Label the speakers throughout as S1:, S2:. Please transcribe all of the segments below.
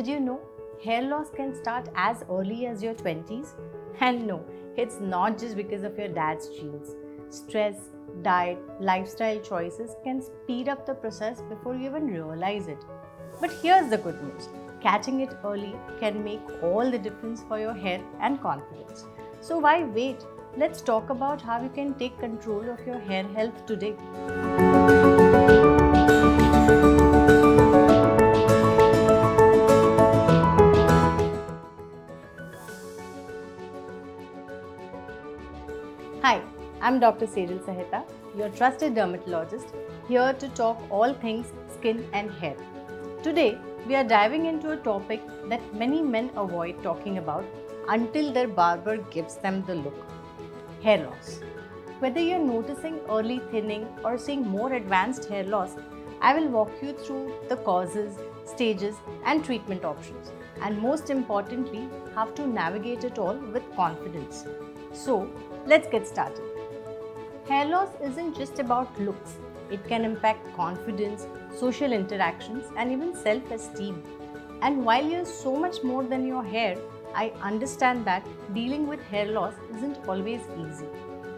S1: did you know hair loss can start as early as your 20s? And no, it's not just because of your dad's genes. Stress, diet, lifestyle choices can speed up the process before you even realize it. But here's the good news. Catching it early can make all the difference for your hair and confidence. So why wait? Let's talk about how you can take control of your hair health today. Hi, I'm Dr. Sejal Sahita, your trusted dermatologist, here to talk all things skin and hair. Today, we are diving into a topic that many men avoid talking about until their barber gives them the look: hair loss. Whether you're noticing early thinning or seeing more advanced hair loss, I will walk you through the causes, stages, and treatment options, and most importantly, how to navigate it all with confidence. So, let's get started. Hair loss isn't just about looks, it can impact confidence, social interactions, and even self esteem. And while you're so much more than your hair, I understand that dealing with hair loss isn't always easy.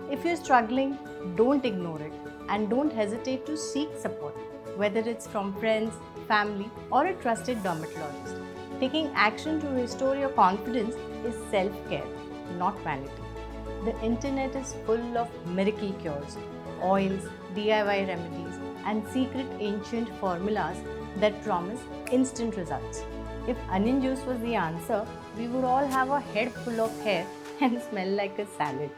S1: If you're struggling, don't ignore it and don't hesitate to seek support, whether it's from friends, family, or a trusted dermatologist. Taking action to restore your confidence is self care, not vanity. The internet is full of miracle cures, oils, DIY remedies, and secret ancient formulas that promise instant results. If onion juice was the answer, we would all have a head full of hair and smell like a salad.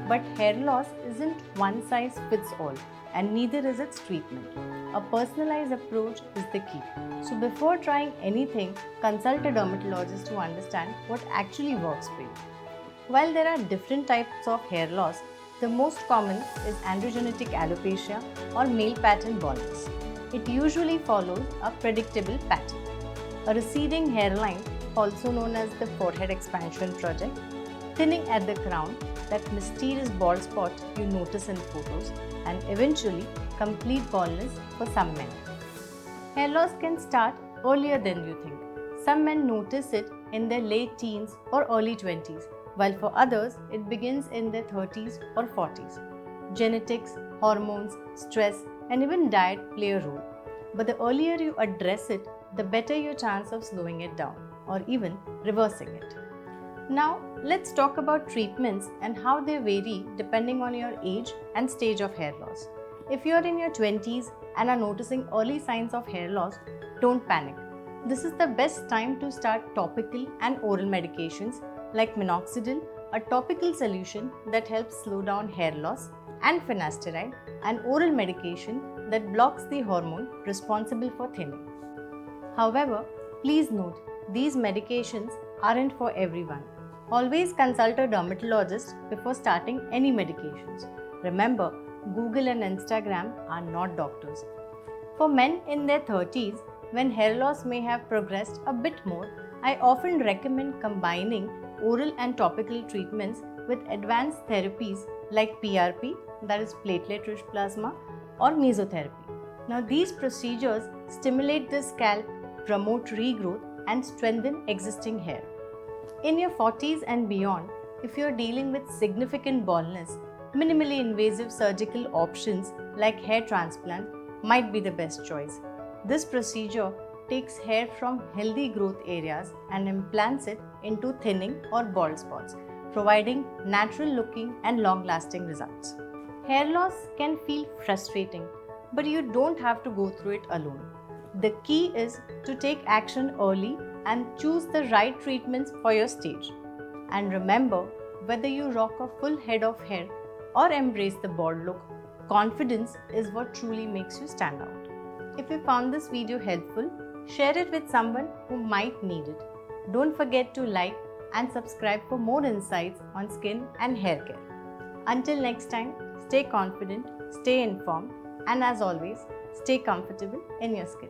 S1: But hair loss isn't one size fits all, and neither is its treatment. A personalized approach is the key. So before trying anything, consult a dermatologist to understand what actually works for you. While there are different types of hair loss, the most common is androgenetic alopecia or male pattern baldness. It usually follows a predictable pattern: a receding hairline, also known as the forehead expansion project, thinning at the crown, that mysterious bald spot you notice in photos, and eventually complete baldness for some men. Hair loss can start earlier than you think. Some men notice it in their late teens or early 20s, while for others it begins in their 30s or 40s. Genetics, hormones, stress, and even diet play a role. But the earlier you address it, the better your chance of slowing it down or even reversing it. Now, let's talk about treatments and how they vary depending on your age and stage of hair loss. If you're in your 20s and are noticing early signs of hair loss, don't panic. This is the best time to start topical and oral medications like minoxidil, a topical solution that helps slow down hair loss, and finasteride, an oral medication that blocks the hormone responsible for thinning. However, please note, these medications aren't for everyone. Always consult a dermatologist before starting any medications. Remember, Google and Instagram are not doctors. For men in their 30s, when hair loss may have progressed a bit more, I often recommend combining oral and topical treatments with advanced therapies like PRP, that is platelet-rich plasma, or mesotherapy. Now, these procedures stimulate the scalp, promote regrowth, and strengthen existing hair. In your 40s and beyond, if you're dealing with significant baldness, minimally invasive surgical options like hair transplant might be the best choice. This procedure takes hair from healthy growth areas and implants it into thinning or bald spots, providing natural looking and long lasting results. Hair loss can feel frustrating, but you don't have to go through it alone. The key is to take action early and choose the right treatments for your stage. And remember, whether you rock a full head of hair or embrace the bald look, confidence is what truly makes you stand out. If you found this video helpful, share it with someone who might need it. Don't forget to like and subscribe for more insights on skin and hair care. Until next time, stay confident, stay informed, and as always, stay comfortable in your skin.